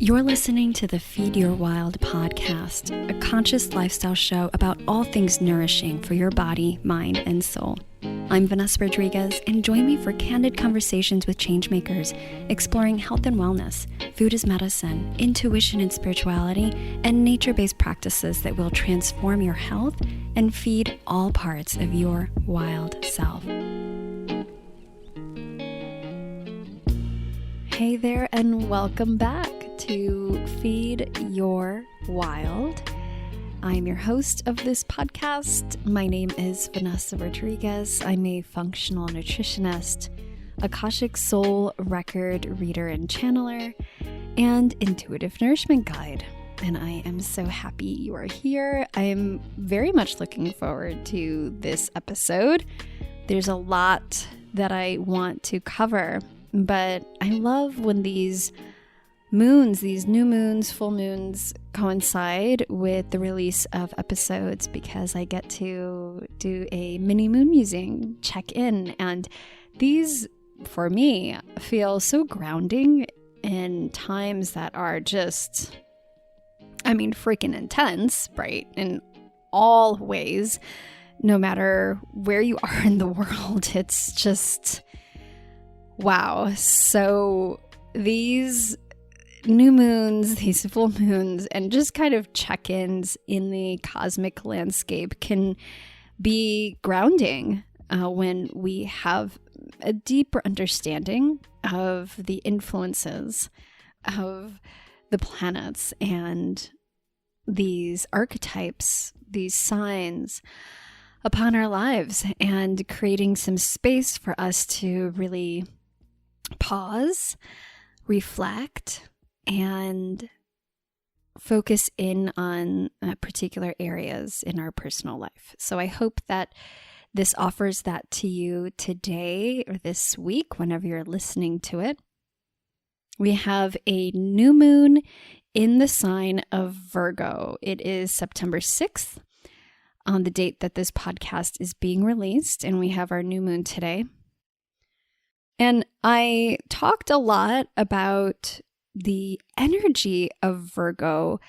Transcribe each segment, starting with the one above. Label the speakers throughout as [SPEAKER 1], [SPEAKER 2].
[SPEAKER 1] You're listening to the Feed Your Wild podcast, a conscious lifestyle show about all things nourishing for your body, mind, and soul. I'm Vanessa Rodriguez, and join me for candid conversations with changemakers, exploring health and wellness, food as medicine, intuition and spirituality, and nature-based practices that will transform your health and feed all parts of your wild self. Hey there, and welcome back to Feed Your Wild. I'm your host of this podcast. My name is Vanessa Rodriguez. I'm a functional nutritionist, Akashic Soul record reader and channeler, and intuitive nourishment guide. And I am so happy you are here. I am very much looking forward to this episode. There's a lot that I want to cover, but I love when these new moons, full moons coincide with the release of episodes because I get to do a mini moon musing check-in. And these, for me, feel so grounding in times that are just, freaking intense, right? In all ways, no matter where you are in the world, it's just, wow. So these new moons, these full moons, and just kind of check-ins in the cosmic landscape can be grounding when we have a deeper understanding of the influences of the planets and these archetypes, these signs upon our lives, and creating some space for us to really pause, reflect, and focus in on particular areas in our personal life. So I hope that this offers that to you today or this week, whenever you're listening to it. We have a new moon in the sign of Virgo. It is September 6th on the date that this podcast is being released, and we have our new moon today. And I talked a lot about the energy of Virgo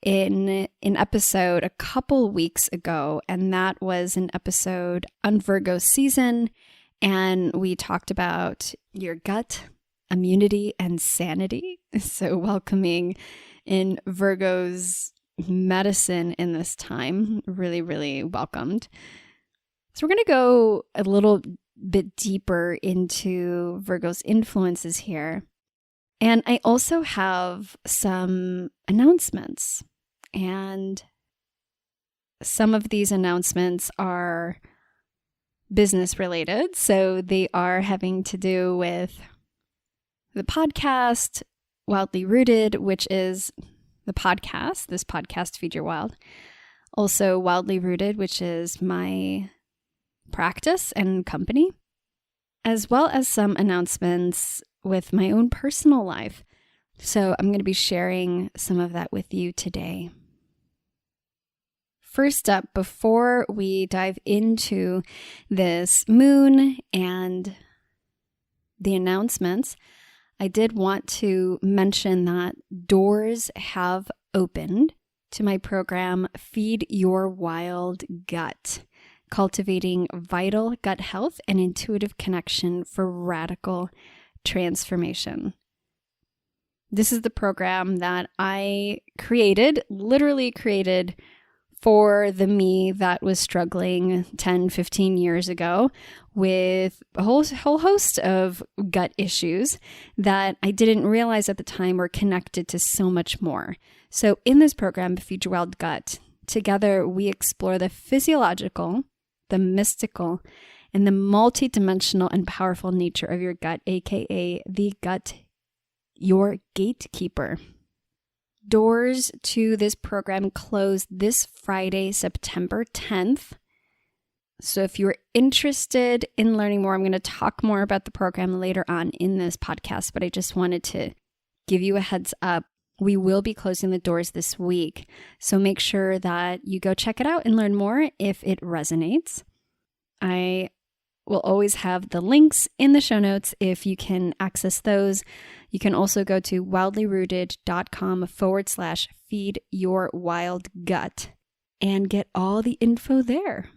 [SPEAKER 1] in an episode a couple weeks ago, and that was an episode on Virgo season, and we talked about your gut, immunity, and sanity. So welcoming in Virgo's medicine in this time, really, really welcomed. So we're going to go a little bit deeper into Virgo's influences here. And I also have some announcements, and some of these announcements are business related. So they are having to do with the podcast, Wildly Rooted, which is the podcast, this podcast, Feed Your Wild. Also Wildly Rooted, which is my practice and company, as well as some announcements with my own personal life. So I'm going to be sharing some of that with you today. First up, before we dive into this moon and the announcements, I did want to mention that doors have opened to my program, Feed Your Wild Gut, cultivating vital gut health and intuitive connection for radical transformation. This is the program that I literally created for the me that was struggling 10, 15 years ago with a whole host of gut issues that I didn't realize at the time were connected to so much more. So in this program, Feed Your Wild Gut, together we explore the physiological, the mystical, and the multidimensional and powerful nature of your gut, aka the gut, your gatekeeper. Doors to this program close this Friday, September 10th. So if you're interested in learning more, I'm going to talk more about the program later on in this podcast, but I just wanted to give you a heads up. We will be closing the doors this week. So make sure that you go check it out and learn more if it resonates. I will always have the links in the show notes if you can access those. You can also go to wildlyrooted.com/feedyourwildgut and get all the info there.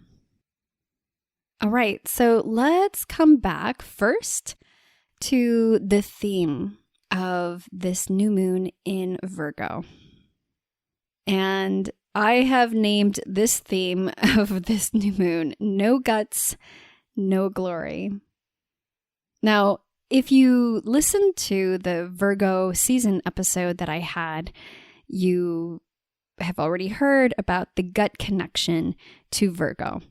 [SPEAKER 1] All right, so let's come back first to the theme of this new moon in Virgo. And I have named this theme of this new moon, No Guts, No Glory. Now, if you listen to the Virgo season episode that I had, you have already heard about the gut connection to Virgo.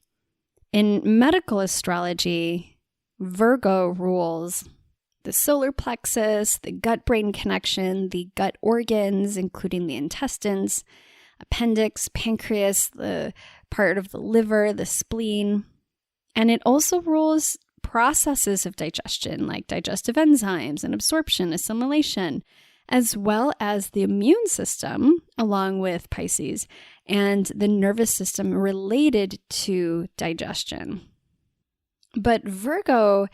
[SPEAKER 1] In medical astrology, Virgo rules the solar plexus, the gut-brain connection, the gut organs, including the intestines, appendix, pancreas, the part of the liver, the spleen. And it also rules processes of digestion, like digestive enzymes and absorption, assimilation, as well as the immune system, along with Pisces, and the nervous system related to digestion. But Virgo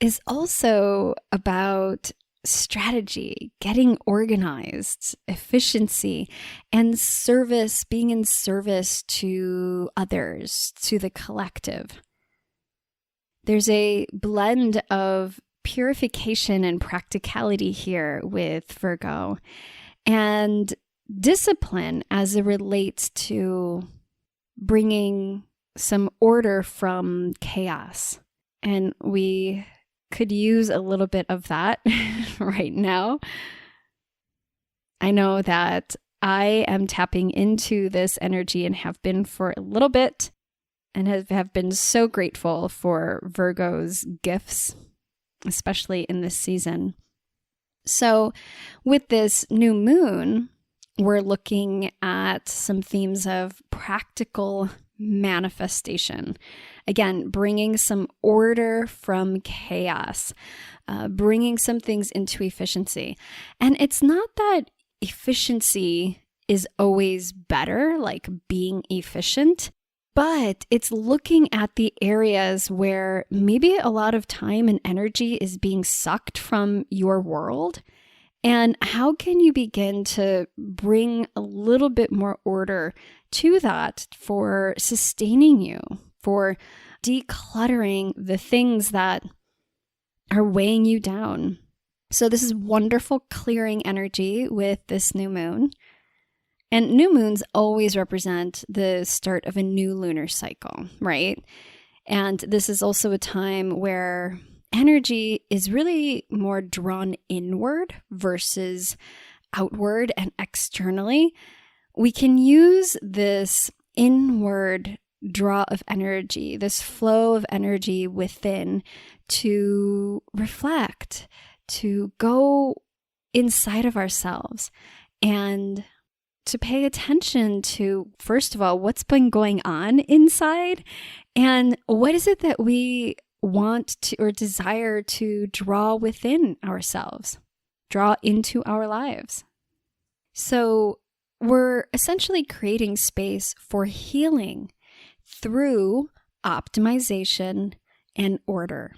[SPEAKER 1] is also about strategy, getting organized, efficiency, and service, being in service to others, to the collective. There's a blend of purification and practicality here with Virgo, and discipline as it relates to bringing some order from chaos. And we could use a little bit of that right now. I know that I am tapping into this energy and have been for a little bit, and have been so grateful for Virgo's gifts, especially in this season. So with this new moon, we're looking at some themes of practical manifestation. Again, bringing some order from chaos, bringing some things into efficiency. And it's not that efficiency is always better, like being efficient, but it's looking at the areas where maybe a lot of time and energy is being sucked from your world. And how can you begin to bring a little bit more order to that for sustaining you, for decluttering the things that are weighing you down? So this is wonderful clearing energy with this new moon. And new moons always represent the start of a new lunar cycle, right? And this is also a time where energy is really more drawn inward versus outward and externally. We can use this inward draw of energy, this flow of energy within, to reflect, to go inside of ourselves and to pay attention to, first of all, what's been going on inside, and what is it that we want to or desire to draw within ourselves, draw into our lives. So we're essentially creating space for healing through optimization and order,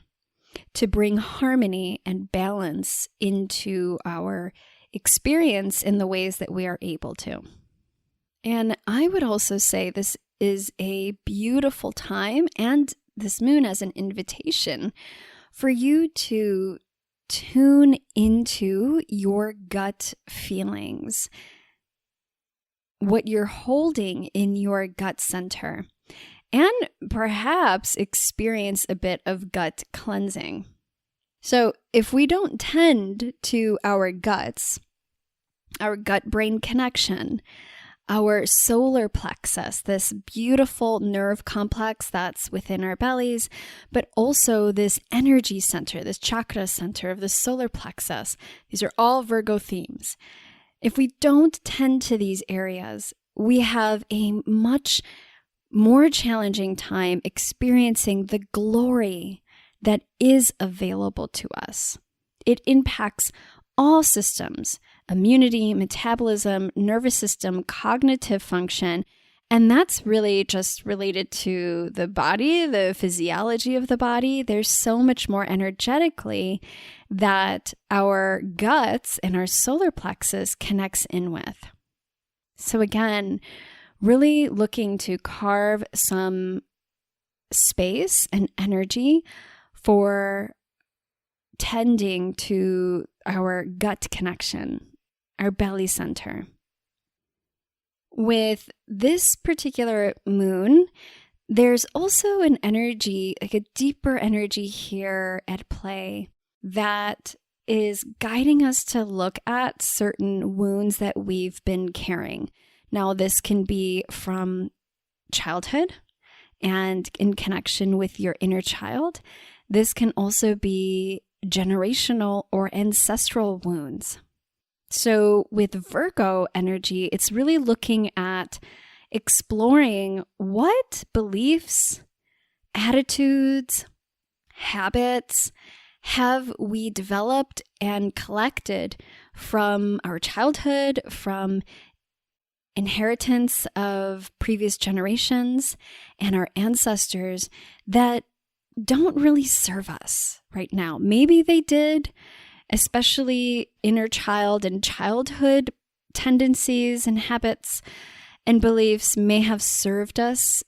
[SPEAKER 1] to bring harmony and balance into our experience in the ways that we are able to. And I would also say this is a beautiful time, and this moon as an invitation for you to tune into your gut feelings, what you're holding in your gut center, and perhaps experience a bit of gut cleansing. So if we don't tend to our guts, our gut-brain connection, our solar plexus, this beautiful nerve complex that's within our bellies, but also this energy center, this chakra center of the solar plexus. These are all Virgo themes. If we don't tend to these areas, we have a much more challenging time experiencing the glory that is available to us. It impacts all systems: immunity, metabolism, nervous system, cognitive function, And that's really just related to the body, the physiology of the body. There's so much more energetically that our guts and our solar plexus connects in with. So again, really looking to carve some space and energy for tending to our gut connection, our belly center. With this particular moon, there's also an energy, like a deeper energy here at play that is guiding us to look at certain wounds that we've been carrying. Now, this can be from childhood and in connection with your inner child. This can also be generational or ancestral wounds. So with Virgo energy, it's really looking at exploring what beliefs, attitudes, habits have we developed and collected from our childhood, from inheritance of previous generations and our ancestors that don't really serve us right now. Maybe they did, especially inner child and childhood tendencies and habits and beliefs may have served us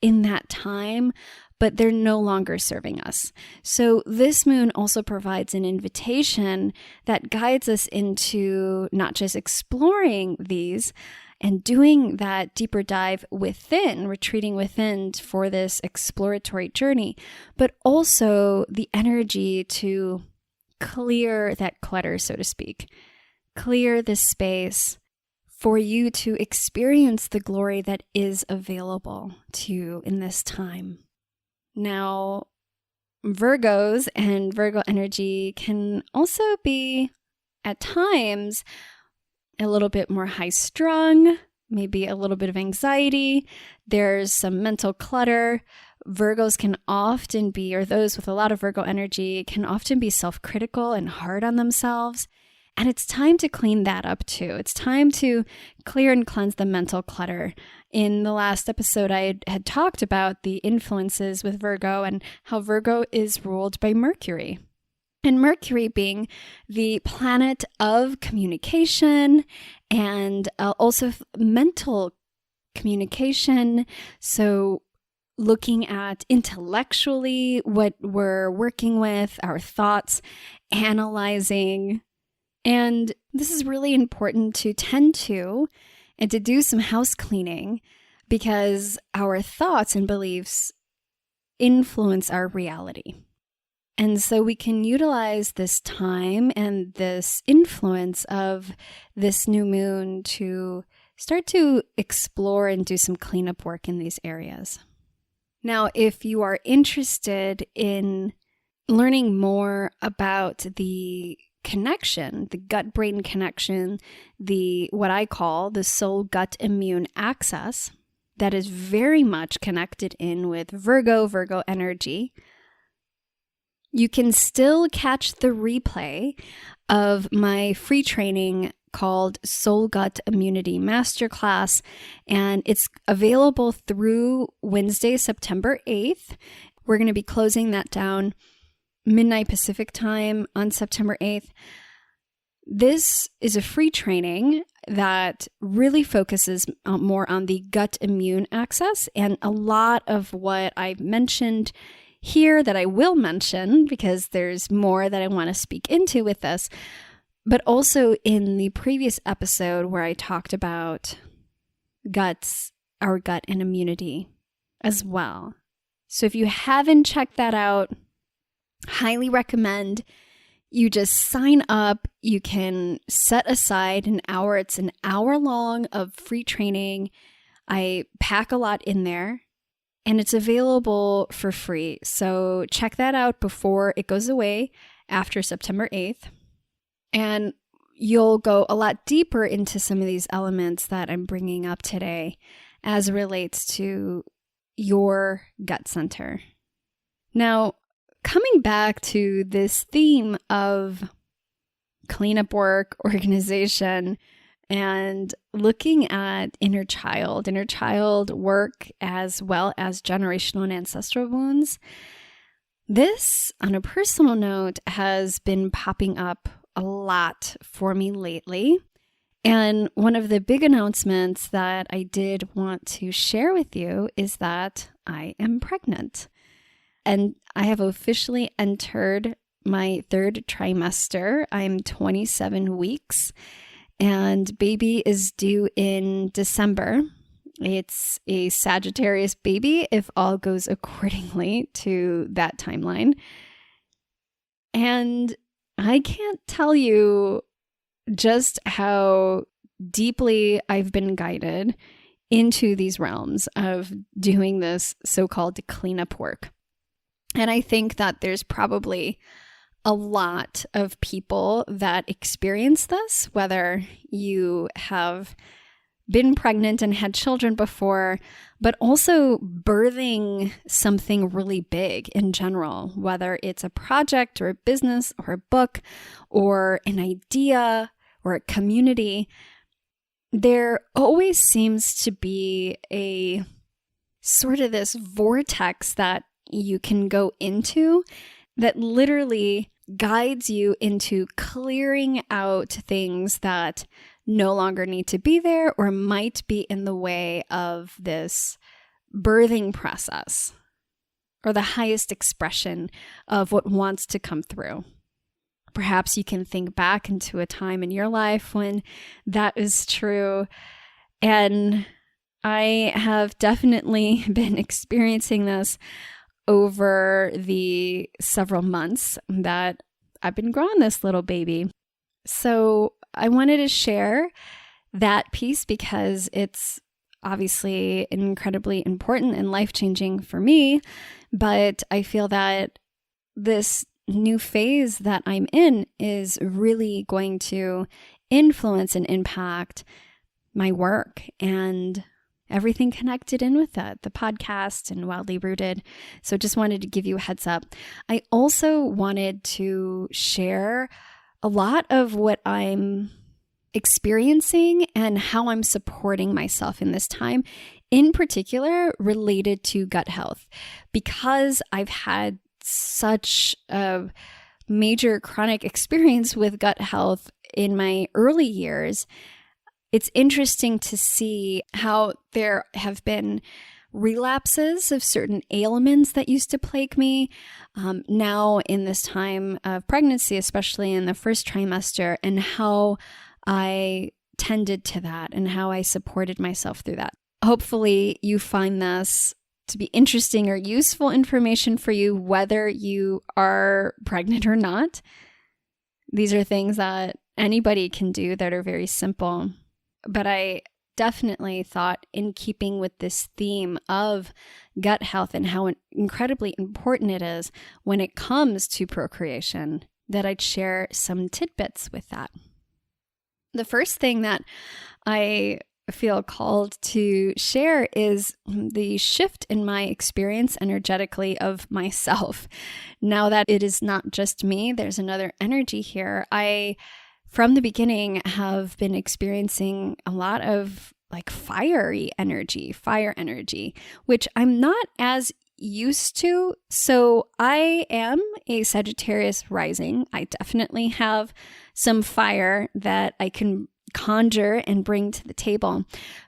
[SPEAKER 1] in that time, but they're no longer serving us. So this moon also provides an invitation that guides us into not just exploring these and doing that deeper dive within, retreating within for this exploratory journey, but also the energy to clear that clutter, so to speak. Clear this space for you to experience the glory that is available to you in this time. Now, Virgos and Virgo energy can also be, at times, a little bit more high-strung, maybe a little bit of anxiety. There's some mental clutter. Virgos can often be, or those with a lot of Virgo energy, can often be self-critical and hard on themselves. And it's time to clean that up too. It's time to clear and cleanse the mental clutter. In the last episode, I had talked about the influences with Virgo and how Virgo is ruled by Mercury. And Mercury being the planet of communication and also mental communication. So looking at intellectually what we're working with, our thoughts, analyzing. And this is really important to tend to and to do some house cleaning because our thoughts and beliefs influence our reality. And so we can utilize this time and this influence of this new moon to start to explore and do some cleanup work in these areas. Now, if you are interested in learning more about the connection, the gut-brain connection, what I call the soul-gut-immune axis, that is very much connected in with Virgo energy, you can still catch the replay of my free training called Soul Gut Immunity Masterclass, and it's available through Wednesday, September 8th. We're going to be closing that down midnight Pacific time on September 8th. This is a free training that really focuses more on the gut immune axis, and a lot of what I've mentioned here that I will mention because there's more that I want to speak into with this, but also in the previous episode where I talked about guts, our gut and immunity as well. So if you haven't checked that out, highly recommend you just sign up. You can set aside an hour. It's an hour long of free training. I pack a lot in there. And it's available for free. So check that out before it goes away after September 8th. And you'll go a lot deeper into some of these elements that I'm bringing up today as it relates to your gut center. Now, coming back to this theme of cleanup work, organization, and looking at inner child work, as well as generational and ancestral wounds. This, on a personal note, has been popping up a lot for me lately. And one of the big announcements that I did want to share with you is that I am pregnant. And I have officially entered my third trimester. I'm 27 weeks, and baby is due in December. It's a Sagittarius baby, if all goes accordingly to that timeline. And I can't tell you just how deeply I've been guided into these realms of doing this so-called cleanup work. And I think that there's probably a lot of people that experience this, whether you have been pregnant and had children before, but also birthing something really big in general, whether it's a project or a business or a book or an idea or a community. There always seems to be a sort of this vortex that you can go into that literally guides you into clearing out things that no longer need to be there or might be in the way of this birthing process or the highest expression of what wants to come through. Perhaps you can think back into a time in your life when that is true. And I have definitely been experiencing this over the several months that I've been growing this little baby. So I wanted to share that piece because it's obviously incredibly important and life-changing for me, but I feel that this new phase that I'm in is really going to influence and impact my work and everything connected in with that, the podcast and Wildly Rooted. So just wanted to give you a heads up. I also wanted to share a lot of what I'm experiencing and how I'm supporting myself in this time, in particular related to gut health, because I've had such a major chronic experience with gut health in my early years. It's interesting to see how there have been relapses of certain ailments that used to plague me now in this time of pregnancy, especially in the first trimester, and how I tended to that and how I supported myself through that. Hopefully you find this to be interesting or useful information for you, whether you are pregnant or not. These are things that anybody can do that are very simple. But I definitely thought, in keeping with this theme of gut health and how incredibly important it is when it comes to procreation, that I'd share some tidbits with that. The first thing that I feel called to share is the shift in my experience energetically of myself. Now that it is not just me, there's another energy here. I, from the beginning, have been experiencing a lot of like fire energy, which I'm not as used to. So I am a Sagittarius rising. I definitely have some fire that I can conjure and bring to the table,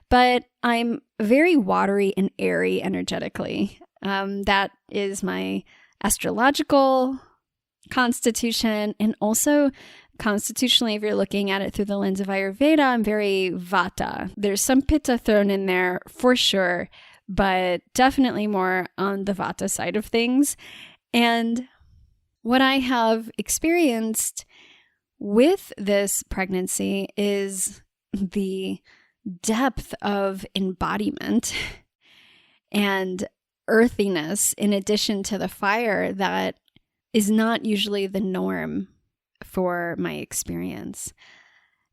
[SPEAKER 1] but I'm very watery and airy energetically. That is my astrological constitution, and also constitutionally, if you're looking at it through the lens of Ayurveda, I'm very Vata. There's some Pitta thrown in there for sure, but definitely more on the Vata side of things. And what I have experienced with this pregnancy is the depth of embodiment and earthiness, in addition to the fire that is not usually the norm for my experience.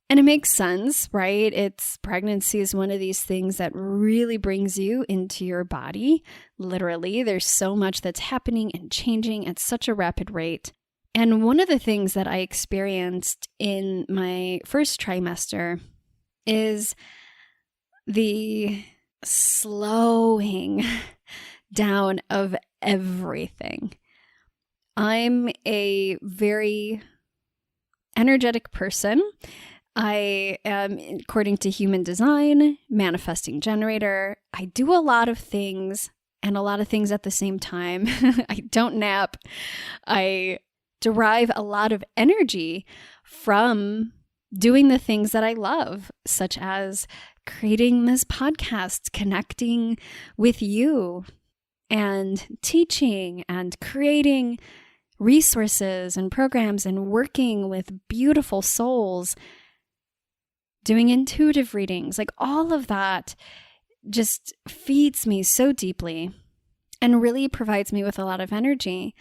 [SPEAKER 1] And it makes sense, right? Pregnancy is one of these things that really brings you into your body. Literally, there's so much that's happening and changing at such a rapid rate. And one of the things that I experienced in my first trimester is the slowing down of everything. I'm a very energetic person. I am, according to human design, manifesting generator. I do a lot of things and a lot of things at the same time. I don't nap. I derive a lot of energy from doing the things that I love, such as creating this podcast, connecting with you, and teaching and creating resources and programs and working with beautiful souls, doing intuitive readings. Like all of that just feeds me so deeply and really provides me with a lot of energy.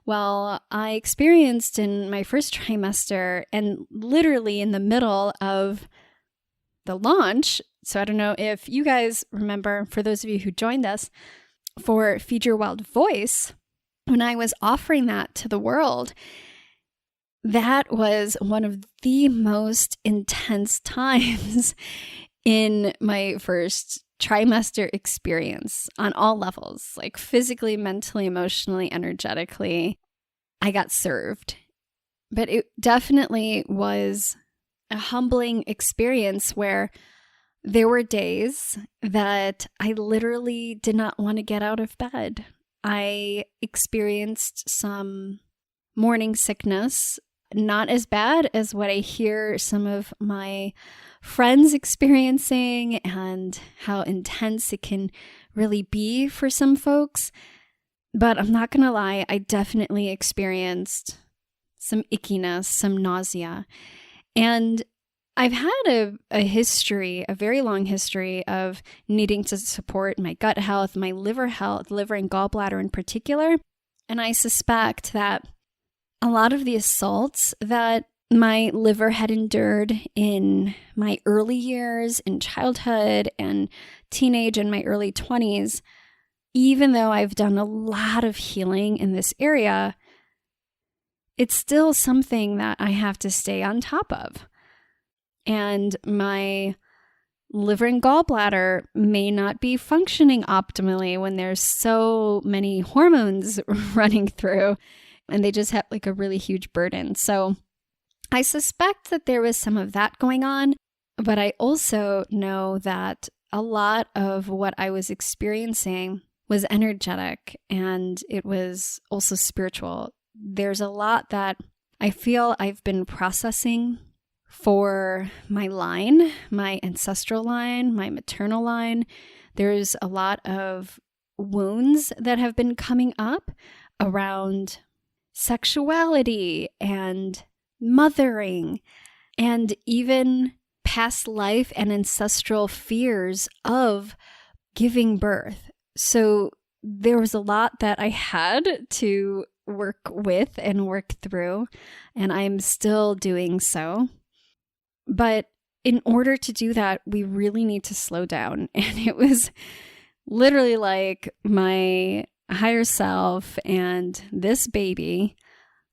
[SPEAKER 1] Well, I experienced in my first trimester and literally in the middle of the launch. So I don't know if you guys remember, for those of you who joined us for Feed Your Wild Voice, when I was offering that to the world, that was one of the most intense times in my first trimester experience on all levels, like physically, mentally, emotionally, energetically. I got served. But it definitely was a humbling experience where there were days that I literally did not want to get out of bed. I experienced some morning sickness, not as bad as what I hear some of my friends experiencing and how intense it can really be for some folks. But I'm not going to lie, I definitely experienced some ickiness, some nausea. And I've had a history, a very long history of needing to support my gut health, my liver health, liver and gallbladder in particular. And I suspect that a lot of the assaults that my liver had endured in my early years, in childhood and teenage and my early 20s, even though I've done a lot of healing in this area, it's still something that I have to stay on top of. And my liver and gallbladder may not be functioning optimally when there's so many hormones running through and they just have like a really huge burden. So I suspect that there was some of that going on, but I also know that a lot of what I was experiencing was energetic and it was also spiritual. There's a lot that I feel I've been processing for my line, my ancestral line, my maternal line. There's a lot of wounds that have been coming up around sexuality and mothering and even past life and ancestral fears of giving birth. So there was a lot that I had to work with and work through, and I'm still doing so. But in order to do that, we really need to slow down. And it was literally like my higher self and this baby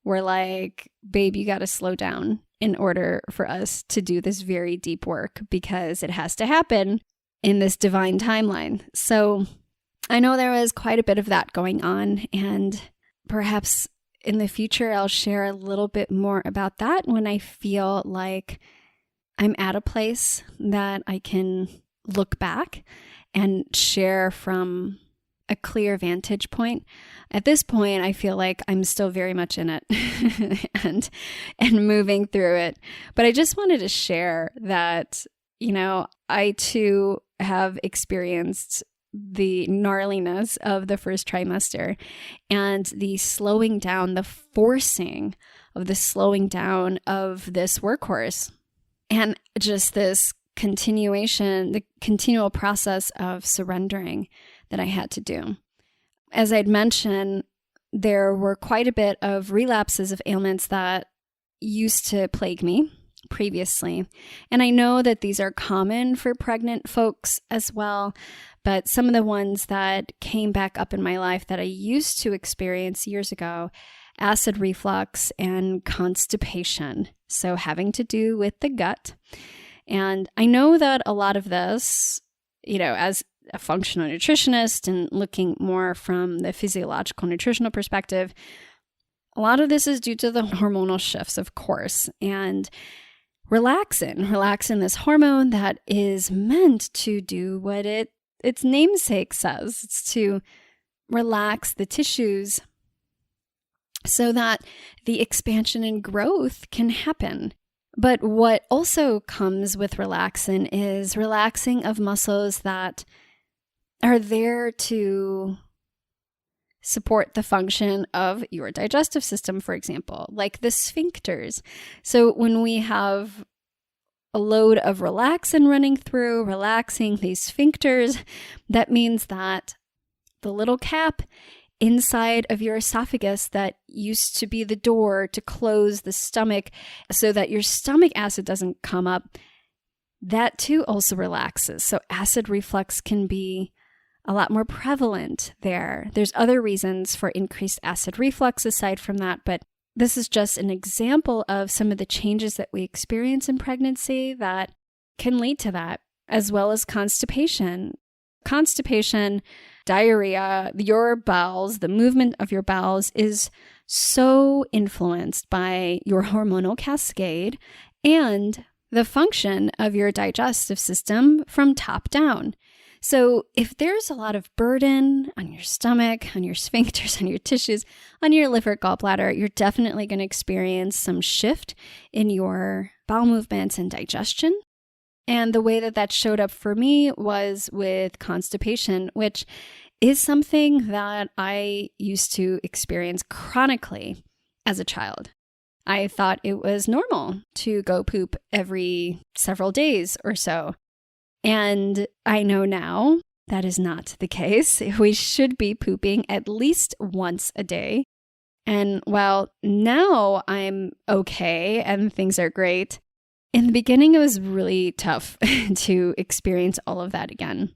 [SPEAKER 1] were like, babe, you got to slow down in order for us to do this very deep work because it has to happen in this divine timeline. So I know there was quite a bit of that going on, and perhaps in the future, I'll share a little bit more about that when I feel like I'm at a place that I can look back and share from a clear vantage point. At this point, I feel like I'm still very much in it and moving through it. But I just wanted to share that, you know, I too have experienced the gnarliness of the first trimester and the slowing down, the forcing of the slowing down of this workhorse. And just this continuation, the continual process of surrendering that I had to do. As I'd mentioned, there were quite a bit of relapses of ailments that used to plague me previously. And I know that these are common for pregnant folks as well, but some of the ones that came back up in my life that I used to experience years ago, acid reflux and constipation. So having to do with the gut. And I know that a lot of this, as a functional nutritionist and looking more from the physiological nutritional perspective, a lot of this is due to the hormonal shifts, of course. And relaxin, this hormone that is meant to do what its namesake says. It's to relax the tissues so that the expansion and growth can happen. But what also comes with relaxin is relaxing of muscles that are there to support the function of your digestive system, for example, like the sphincters. So when we have a load of relaxin running through, relaxing these sphincters, that means that the little cap inside of your esophagus that used to be the door to close the stomach so that your stomach acid doesn't come up, that too also relaxes. So acid reflux can be a lot more prevalent there. There's other reasons for increased acid reflux aside from that, but this is just an example of some of the changes that we experience in pregnancy that can lead to that, as well as constipation. Constipation, diarrhea, your bowels, the movement of your bowels is so influenced by your hormonal cascade and the function of your digestive system from top down. So if there's a lot of burden on your stomach, on your sphincters, on your tissues, on your liver, gallbladder, you're definitely going to experience some shift in your bowel movements and digestion. And the way that showed up for me was with constipation, which is something that I used to experience chronically as a child. I thought it was normal to go poop every several days or so. And I know now that is not the case. We should be pooping at least once a day. And while now I'm okay and things are great, in the beginning it was really tough to experience all of that again.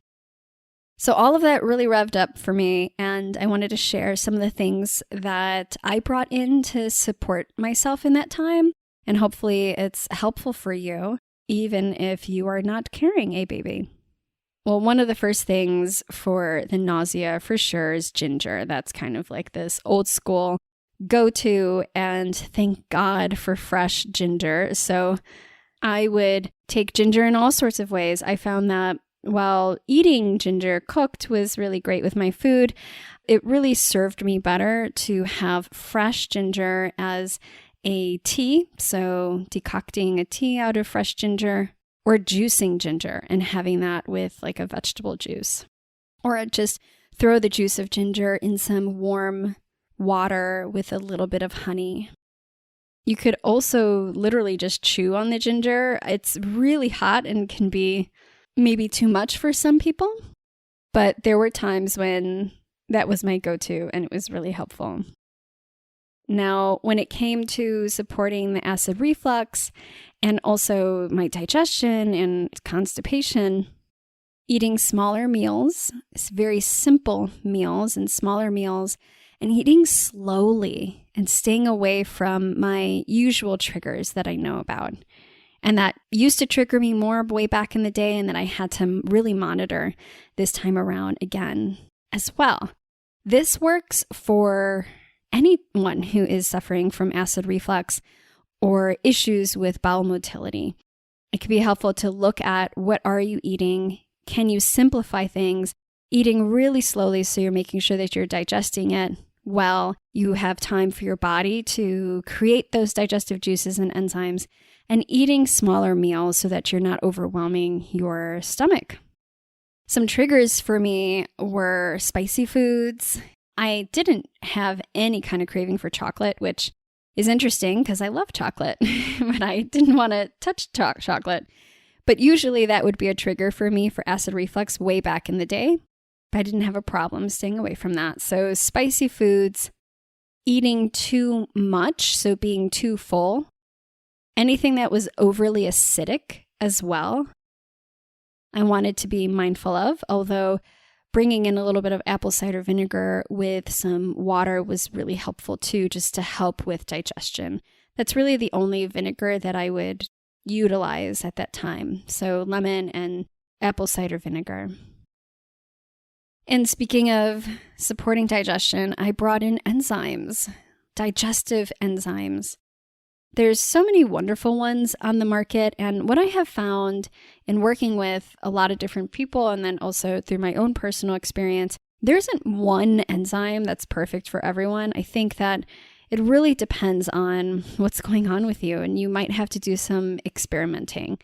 [SPEAKER 1] So all of that really revved up for me, and I wanted to share some of the things that I brought in to support myself in that time, and hopefully it's helpful for you, even if you are not carrying a baby. Well, one of the first things for the nausea for sure is ginger. That's kind of like this old school go-to, and thank God for fresh ginger. So I would take ginger in all sorts of ways. I found that while eating ginger cooked was really great with my food, it really served me better to have fresh ginger as a tea, so decocting a tea out of fresh ginger, or juicing ginger and having that with like a vegetable juice. Or just throw the juice of ginger in some warm water with a little bit of honey. You could also literally just chew on the ginger. It's really hot and can be maybe too much for some people, but there were times when that was my go-to and it was really helpful. Now, when it came to supporting the acid reflux and also my digestion and constipation, eating smaller meals, very simple meals and smaller meals, and eating slowly and staying away from my usual triggers that I know about. And that used to trigger me more way back in the day, and that I had to really monitor this time around again as well. This works for anyone who is suffering from acid reflux or issues with bowel motility. It can be helpful to look at what are you eating? Can you simplify things? Eating really slowly so you're making sure that you're digesting it well. You have time for your body to create those digestive juices and enzymes, and eating smaller meals so that you're not overwhelming your stomach. Some triggers for me were spicy foods. I didn't have any kind of craving for chocolate, which is interesting because I love chocolate, but I didn't want to touch chocolate. But usually that would be a trigger for me for acid reflux way back in the day. But I didn't have a problem staying away from that. So spicy foods, eating too much, so being too full, anything that was overly acidic as well, I wanted to be mindful of, although bringing in a little bit of apple cider vinegar with some water was really helpful too, just to help with digestion. That's really the only vinegar that I would utilize at that time. So lemon and apple cider vinegar. And speaking of supporting digestion, I brought in enzymes, digestive enzymes. There's so many wonderful ones on the market, and what I have found in working with a lot of different people and then also through my own personal experience, there isn't one enzyme that's perfect for everyone. I think that it really depends on what's going on with you, and you might have to do some experimenting.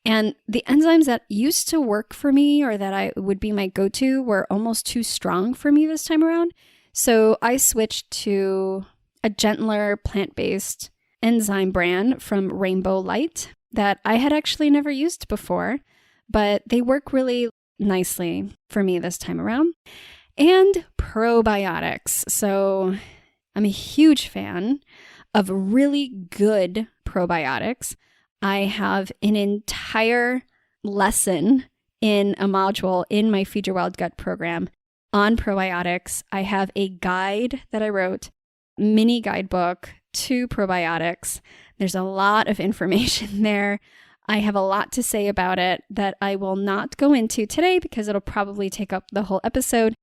[SPEAKER 1] And the enzymes that used to work for me or that I would be my go-to were almost too strong for me this time around. So I switched to a gentler plant-based enzyme brand from Rainbow Light that I had actually never used before, but they work really nicely for me this time around. And probiotics. So I'm a huge fan of really good probiotics. I have an entire lesson in a module in my Feed Your Wild Gut program on probiotics. I have a guide that I wrote, mini guidebook to probiotics. There's a lot of information there. I have a lot to say about it that I will not go into today because it'll probably take up the whole episode.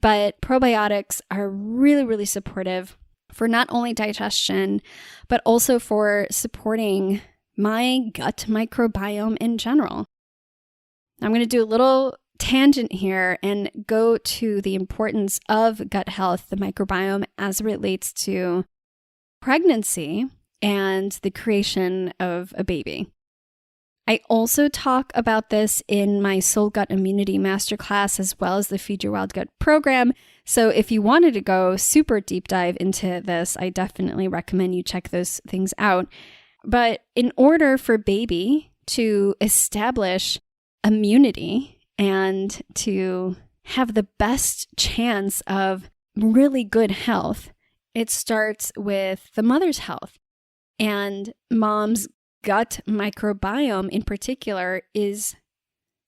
[SPEAKER 1] But probiotics are really, really supportive for not only digestion, but also for supporting my gut microbiome in general. I'm going to do a little tangent here and go to the importance of gut health, the microbiome, as it relates to pregnancy and the creation of a baby. I also talk about this in my Soul Gut Immunity Masterclass as well as the Feed Your Wild Gut program. So if you wanted to go super deep dive into this, I definitely recommend you check those things out. But in order for baby to establish immunity and to have the best chance of really good health, it starts with the mother's health. And mom's gut microbiome in particular is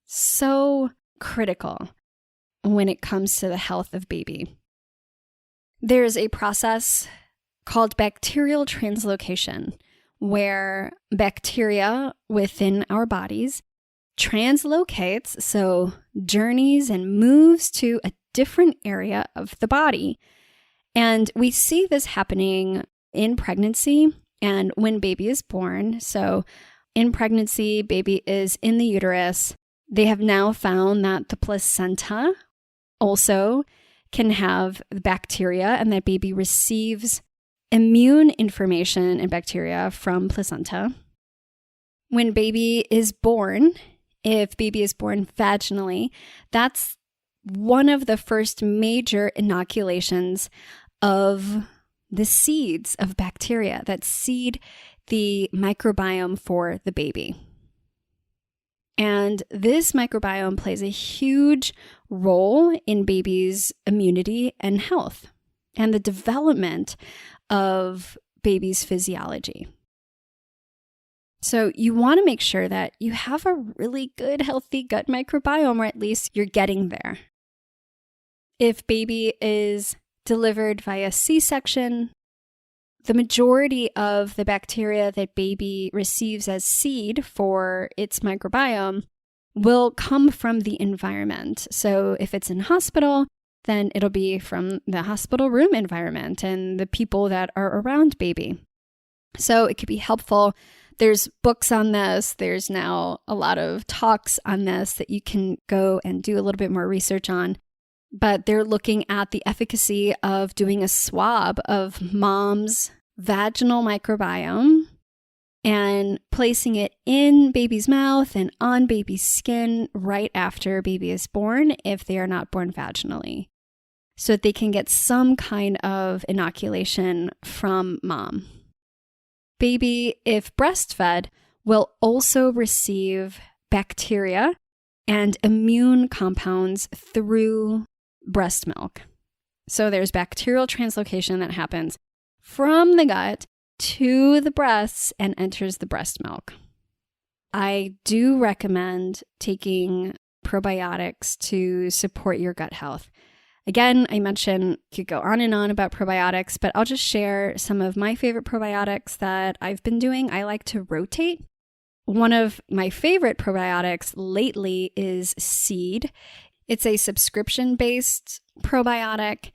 [SPEAKER 1] so critical when it comes to the health of baby. There's a process called bacterial translocation, where bacteria within our bodies translocates, so journeys and moves to a different area of the body. And we see this happening in pregnancy and when baby is born. So in pregnancy, baby is in the uterus. They have now found that the placenta also can have bacteria and that baby receives immune information and bacteria from placenta. When baby is born, if baby is born vaginally, that's one of the first major inoculations of the seeds of bacteria that seed the microbiome for the baby. And this microbiome plays a huge role in baby's immunity and health and the development of baby's physiology. So you want to make sure that you have a really good, healthy gut microbiome, or at least you're getting there. If baby is delivered via C-section, the majority of the bacteria that baby receives as seed for its microbiome will come from the environment. So if it's in hospital, then it'll be from the hospital room environment and the people that are around baby. So it could be helpful. There's books on this. There's now a lot of talks on this that you can go and do a little bit more research on. But they're looking at the efficacy of doing a swab of mom's vaginal microbiome and placing it in baby's mouth and on baby's skin right after baby is born if they are not born vaginally, so that they can get some kind of inoculation from mom. Baby, if breastfed, will also receive bacteria and immune compounds through breast milk. So there's bacterial translocation that happens from the gut to the breasts and enters the breast milk. I do recommend taking probiotics to support your gut health. Again, I mentioned you could go on and on about probiotics, but I'll just share some of my favorite probiotics that I've been doing. I like to rotate one of my favorite probiotics lately is Seed. It's a subscription-based probiotic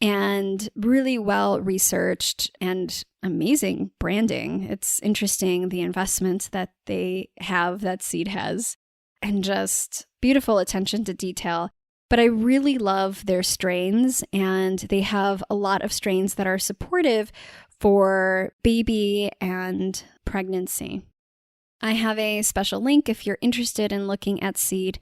[SPEAKER 1] and really well researched and amazing branding. It's interesting the investment that they have, that Seed has, and just beautiful attention to detail. But I really love their strains, and they have a lot of strains that are supportive for baby and pregnancy. I have a special link if you're interested in looking at Seed.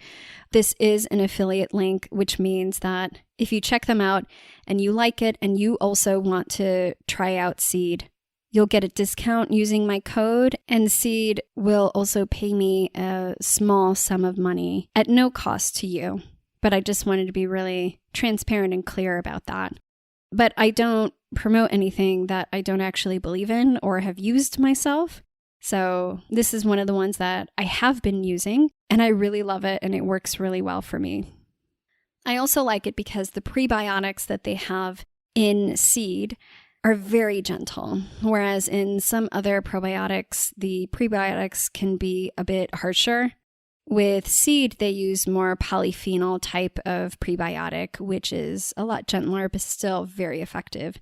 [SPEAKER 1] This is an affiliate link, which means that if you check them out and you like it and you also want to try out Seed, you'll get a discount using my code, and Seed will also pay me a small sum of money at no cost to you. But I just wanted to be really transparent and clear about that. But I don't promote anything that I don't actually believe in or have used myself. So this is one of the ones that I have been using, and I really love it, and it works really well for me. I also like it because the prebiotics that they have in Seed are very gentle, whereas in some other probiotics, the prebiotics can be a bit harsher. With Seed, they use more polyphenol type of prebiotic, which is a lot gentler, but still very effective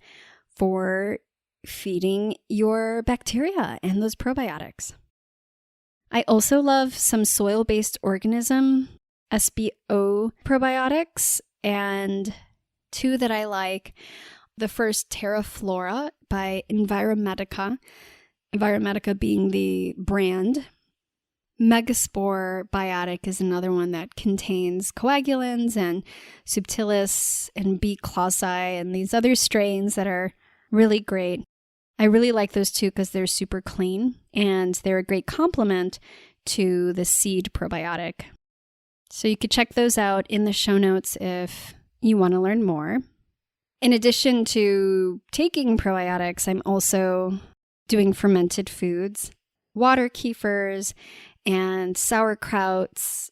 [SPEAKER 1] for feeding your bacteria and those probiotics. I also love some soil-based organism, SBO probiotics, and two that I like. The first, Terra Flora by Envirometica, Envirometica being the brand. Megaspore Biotic is another one that contains coagulans and subtilis and B. clausi and these other strains that are really great. I really like those two because they're super clean and they're a great complement to the Seed probiotic. So you could check those out in the show notes if you want to learn more. In addition to taking probiotics, I'm also doing fermented foods, water kefirs, and sauerkrauts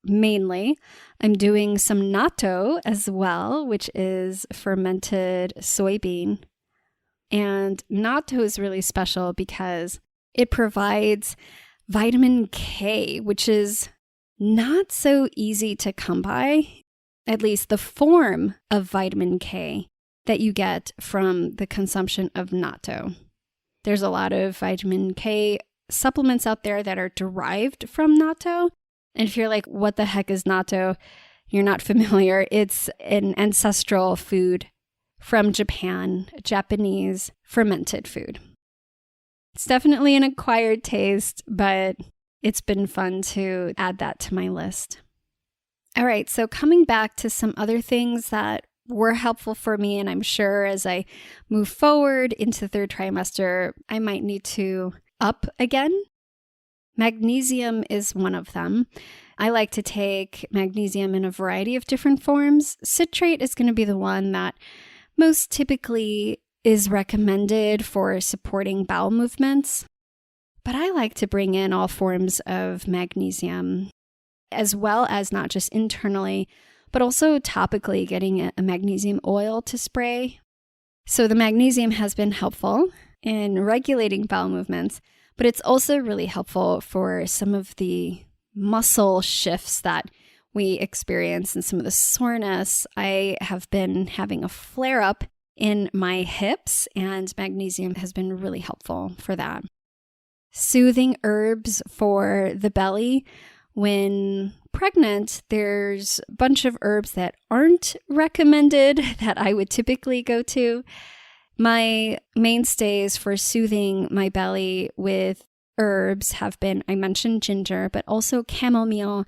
[SPEAKER 1] mainly. I'm doing some natto as well, which is fermented soybean. And natto is really special because it provides vitamin K, which is not so easy to come by, at least the form of vitamin K that you get from the consumption of natto. There's a lot of vitamin K supplements out there that are derived from natto. And if you're like, what the heck is natto? You're not familiar. It's an ancestral food from Japan, Japanese fermented food. It's definitely an acquired taste, but it's been fun to add that to my list. All right, so coming back to some other things that were helpful for me, and I'm sure as I move forward into the third trimester, I might need to up again. Magnesium is one of them. I like to take magnesium in a variety of different forms. Citrate is going to be the one that most typically is recommended for supporting bowel movements. But I like to bring in all forms of magnesium, as well as not just internally, but also topically getting a magnesium oil to spray. So the magnesium has been helpful in regulating bowel movements, but it's also really helpful for some of the muscle shifts that we experience and some of the soreness. I have been having a flare-up in my hips, and magnesium has been really helpful for that. Soothing herbs for the belly. When pregnant, there's a bunch of herbs that aren't recommended that I would typically go to. My mainstays for soothing my belly with herbs have been, I mentioned ginger, but also chamomile,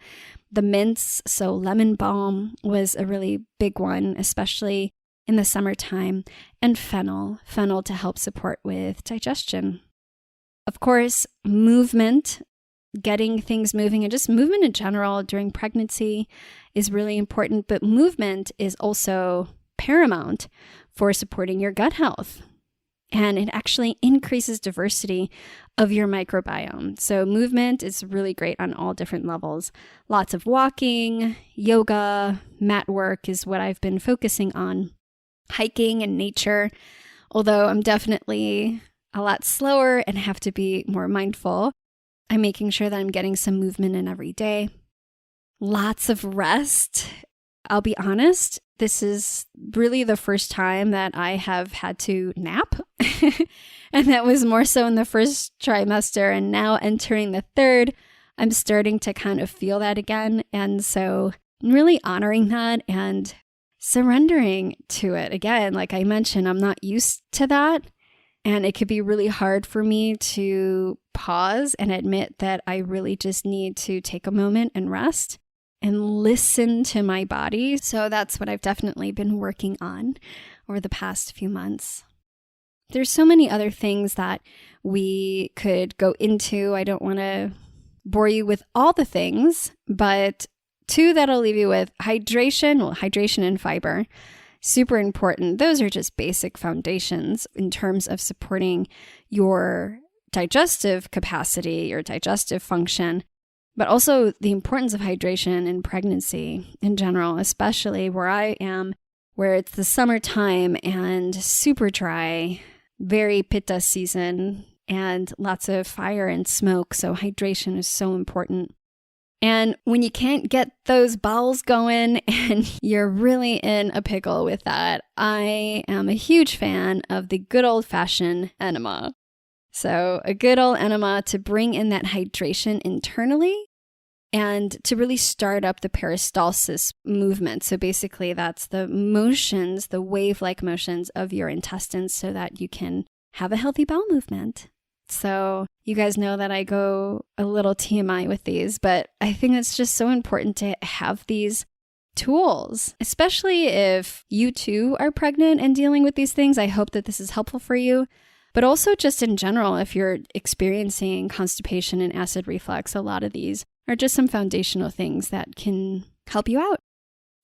[SPEAKER 1] the mints, so lemon balm was a really big one, especially in the summertime, and fennel to help support with digestion. Of course, movement, getting things moving, and just movement in general during pregnancy is really important, but movement is also paramount for supporting your gut health. And it actually increases diversity of your microbiome. So movement is really great on all different levels. Lots of walking, yoga, mat work is what I've been focusing on. Hiking and nature, although I'm definitely a lot slower and have to be more mindful. I'm making sure that I'm getting some movement in every day. Lots of rest. I'll be honest, this is really the first time that I have had to nap. And that was more so in the first trimester. And now entering the third, I'm starting to kind of feel that again. And so I'm really honoring that and surrendering to it. Again, like I mentioned, I'm not used to that. And it could be really hard for me to pause and admit that I really just need to take a moment and rest and listen to my body. So that's what I've definitely been working on over the past few months. There's so many other things that we could go into. I don't want to bore you with all the things, but two that I'll leave you with: hydration and fiber. Super important. Those are just basic foundations in terms of supporting your digestive capacity, your digestive function, but also the importance of hydration in pregnancy in general, especially where I am, where it's the summertime and super dry, very pitta season, and lots of fire and smoke. So hydration is so important. And when you can't get those bowels going and you're really in a pickle with that, I am a huge fan of the good old-fashioned enema. So a good old enema to bring in that hydration internally and to really start up the peristalsis movement. So basically that's the motions, the wave-like motions of your intestines so that you can have a healthy bowel movement. So you guys know that I go a little TMI with these, but I think it's just so important to have these tools, especially if you too are pregnant and dealing with these things. I hope that this is helpful for you, but also just in general, if you're experiencing constipation and acid reflux, a lot of these are just some foundational things that can help you out.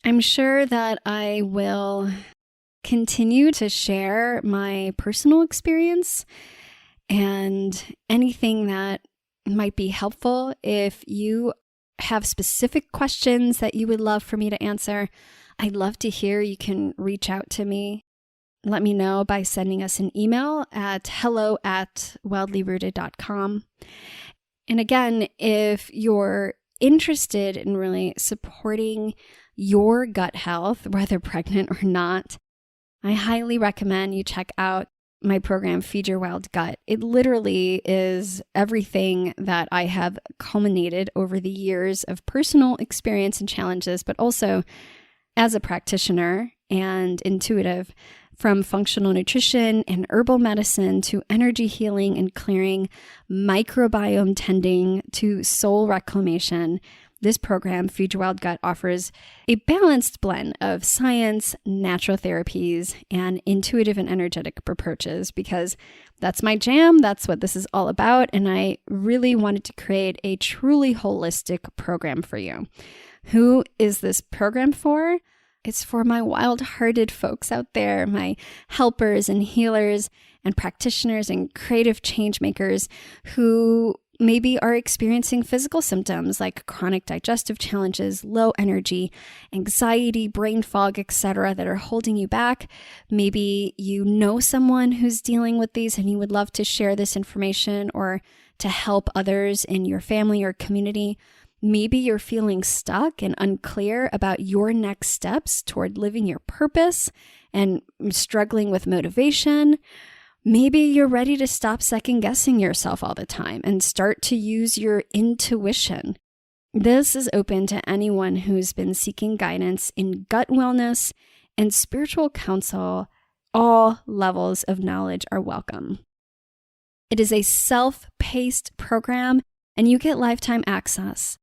[SPEAKER 1] I'm sure that I will continue to share my personal experience and anything that might be helpful. If you have specific questions that you would love for me to answer, I'd love to hear. You can reach out to me. Let me know by sending us an email at hello@wildlyrooted.com. And again, if you're interested in really supporting your gut health, whether pregnant or not, I highly recommend you check out my program, Feed Your Wild Gut. It literally is everything that I have culminated over the years of personal experience and challenges, but also as a practitioner and intuitive, from functional nutrition and herbal medicine to energy healing and clearing, microbiome tending to soul reclamation. This program, Feed Your Wild Gut, offers a balanced blend of science, natural therapies, and intuitive and energetic approaches because that's my jam. That's what this is all about. And I really wanted to create a truly holistic program for you. Who is this program for? It's for my wild-hearted folks out there, my helpers and healers and practitioners and creative change makers who maybe are experiencing physical symptoms like chronic digestive challenges, low energy, anxiety, brain fog, etc. that are holding you back. Maybe you know someone who's dealing with these and you would love to share this information or to help others in your family or community. Maybe you're feeling stuck and unclear about your next steps toward living your purpose and struggling with motivation. Maybe you're ready to stop second-guessing yourself all the time and start to use your intuition. This is open to anyone who's been seeking guidance in gut wellness and spiritual counsel. All levels of knowledge are welcome. It is a self-paced program, and you get lifetime access.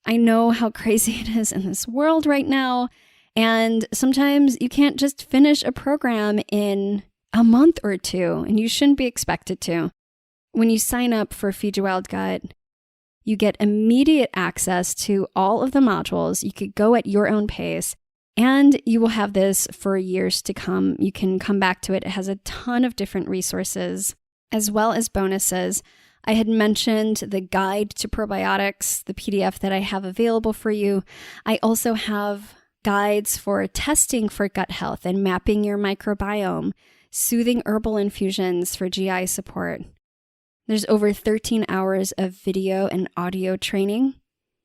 [SPEAKER 1] I know how crazy it is in this world right now, and sometimes you can't just finish a program in a month or two, and you shouldn't be expected to. When you sign up for Feed Your Wild Gut, you get immediate access to all of the modules. You could go at your own pace, and you will have this for years to come. You can come back to it. It has a ton of different resources, as well as bonuses. I had mentioned the guide to probiotics, the PDF that I have available for you. I also have guides for testing for gut health and mapping your microbiome, soothing herbal infusions for GI support, There's over 13 hours of video and audio training.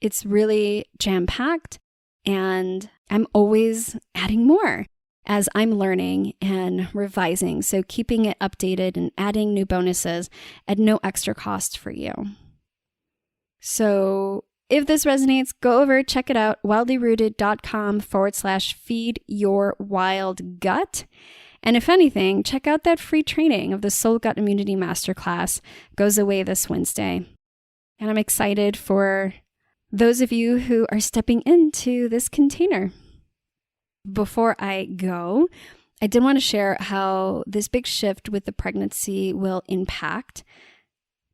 [SPEAKER 1] It's really jam-packed, and I'm always adding more as I'm learning and revising. So keeping it updated and adding new bonuses at no extra cost for you. So if this resonates, go over, check it out, wildlyrooted.com/feed your wild gut. And if anything, check out that free training of the Soul Gut Immunity Masterclass. Goes away this Wednesday. And I'm excited for those of you who are stepping into this container. Before I go, I did want to share how this big shift with the pregnancy will impact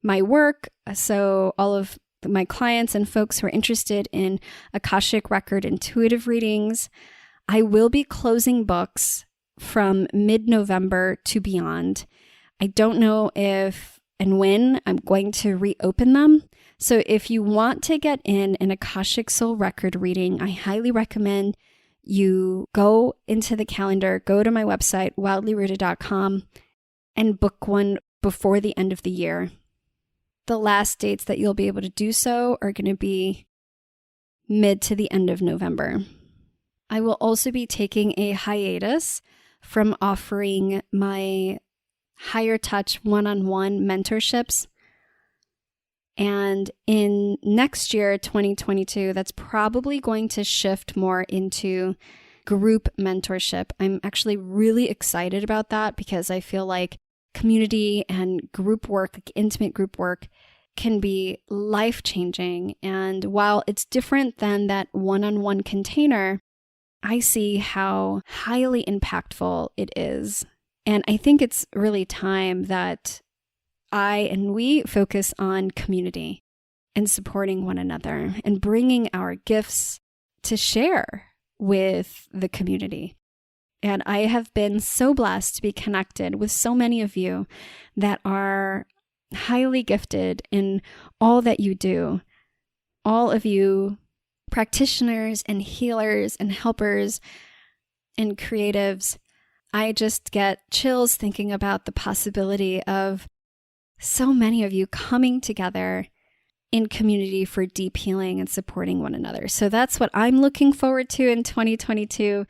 [SPEAKER 1] my work. So all of my clients and folks who are interested in Akashic Record intuitive readings, I will be closing books from mid-November to beyond. I don't know if and when I'm going to reopen them. So if you want to get in an Akashic Soul Record reading, I highly recommend you go into the calendar, go to my website, wildlyrooted.com, and book one before the end of the year. The last dates that you'll be able to do so are going to be mid to the end of November. I will also be taking a hiatus from offering my higher touch one-on-one mentorships. And in next year, 2022, that's probably going to shift more into group mentorship. I'm actually really excited about that because I feel like community and group work, like intimate group work, can be life-changing. And while it's different than that one-on-one container, I see how highly impactful it is. And I think it's really time that I and we focus on community and supporting one another and bringing our gifts to share with the community. And I have been so blessed to be connected with so many of you that are highly gifted in all that you do. All of you practitioners and healers and helpers and creatives. I just get chills thinking about the possibility of so many of you coming together in community for deep healing and supporting one another. So that's what I'm looking forward to in 2022.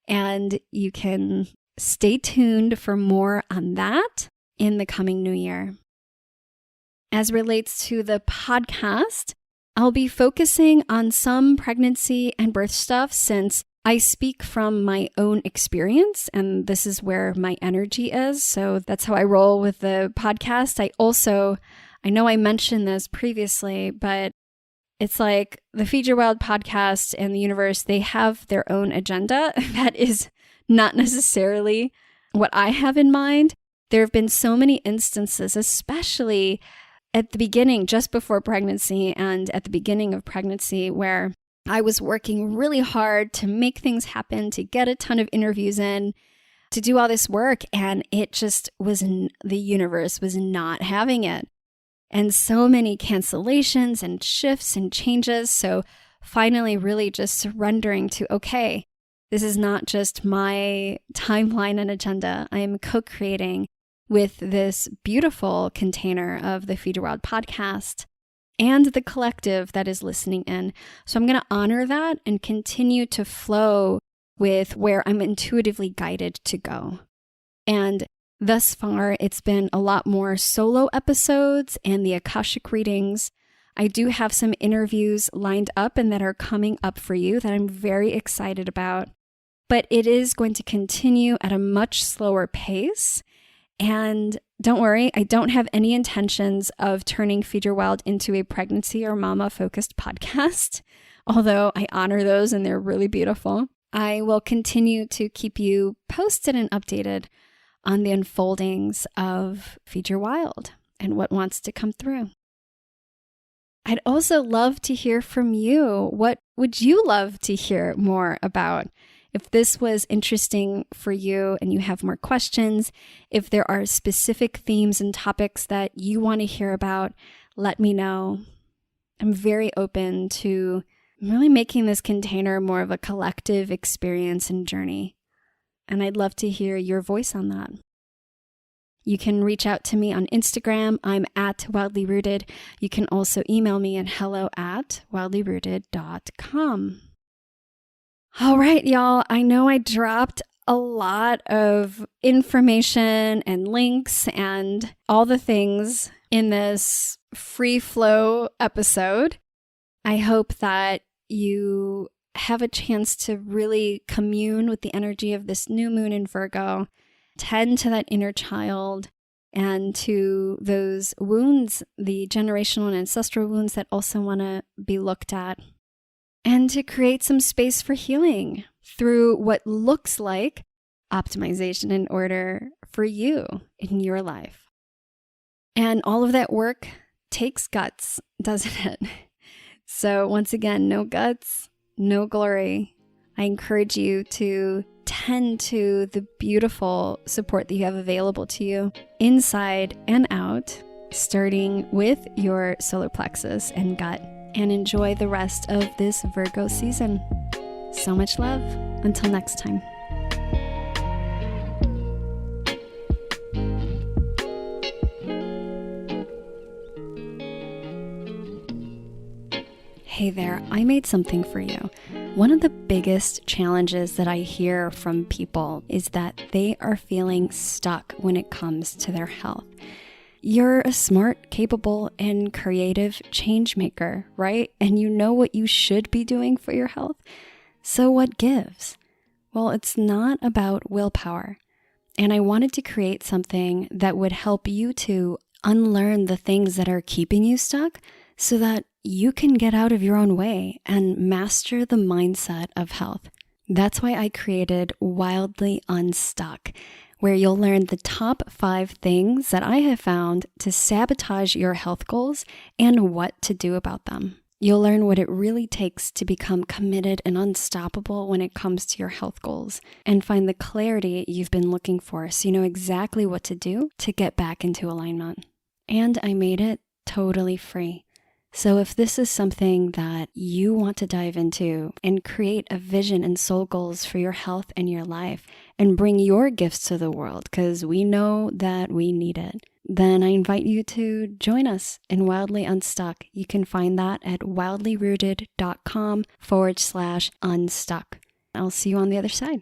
[SPEAKER 1] And you can stay tuned for more on that in the coming new year. As relates to the podcast, I'll be focusing on some pregnancy and birth stuff since I speak from my own experience and this is where my energy is. So that's how I roll with the podcast. I know I mentioned this previously, but it's like the Feed Your Wild podcast and the universe, they have their own agenda that is not necessarily what I have in mind. There have been so many instances, especially at the beginning, just before pregnancy and at the beginning of pregnancy, where I was working really hard to make things happen, to get a ton of interviews in, to do all this work, and it just the universe was not having it. And so many cancellations and shifts and changes. So finally really just surrendering to, okay, this is not just my timeline and agenda. I am co-creating with this beautiful container of the Feed Your Wild podcast and the collective that is listening in. So I'm going to honor that and continue to flow with where I'm intuitively guided to go. And thus far, it's been a lot more solo episodes and the Akashic readings. I do have some interviews lined up and that are coming up for you that I'm very excited about. But it is going to continue at a much slower pace. And don't worry, I don't have any intentions of turning Feed Your Wild into a pregnancy or mama-focused podcast, although I honor those and they're really beautiful. I will continue to keep you posted and updated on the unfoldings of Feed Your Wild and what wants to come through. I'd also love to hear from you. What would you love to hear more about? If this was interesting for you and you have more questions, if there are specific themes and topics that you want to hear about, let me know. I'm very open to really making this container more of a collective experience and journey. And I'd love to hear your voice on that. You can reach out to me on Instagram. I'm at wildlyrooted. You can also email me at hello@wildlyrooted.com. All right, y'all. I know I dropped a lot of information and links and all the things in this free flow episode. I hope that you have a chance to really commune with the energy of this new moon in Virgo, tend to that inner child and to those wounds, the generational and ancestral wounds that also want to be looked at, and to create some space for healing through what looks like optimization in order for you in your life. And all of that work takes guts, doesn't it? So once again, no guts, no glory. I encourage you to tend to the beautiful support that you have available to you inside and out, starting with your solar plexus and gut, and enjoy the rest of this Virgo season. So much love. Until next time. Hey there, I made something for you. One of the biggest challenges that I hear from people is that they are feeling stuck when it comes to their health. You're a smart, capable, and creative change maker, right? And you know what you should be doing for your health. So what gives? Well, it's not about willpower. And I wanted to create something that would help you to unlearn the things that are keeping you stuck so that you can get out of your own way and master the mindset of health. That's why I created Wildly Unstuck, where you'll learn the top 5 things that I have found to sabotage your health goals and what to do about them. You'll learn what it really takes to become committed and unstoppable when it comes to your health goals and find the clarity you've been looking for so you know exactly what to do to get back into alignment. And I made it totally free. So if this is something that you want to dive into and create a vision and soul goals for your health and your life and bring your gifts to the world, because we know that we need it, then I invite you to join us in Wildly Unstuck. You can find that at wildlyrooted.com/unstuck. I'll see you on the other side.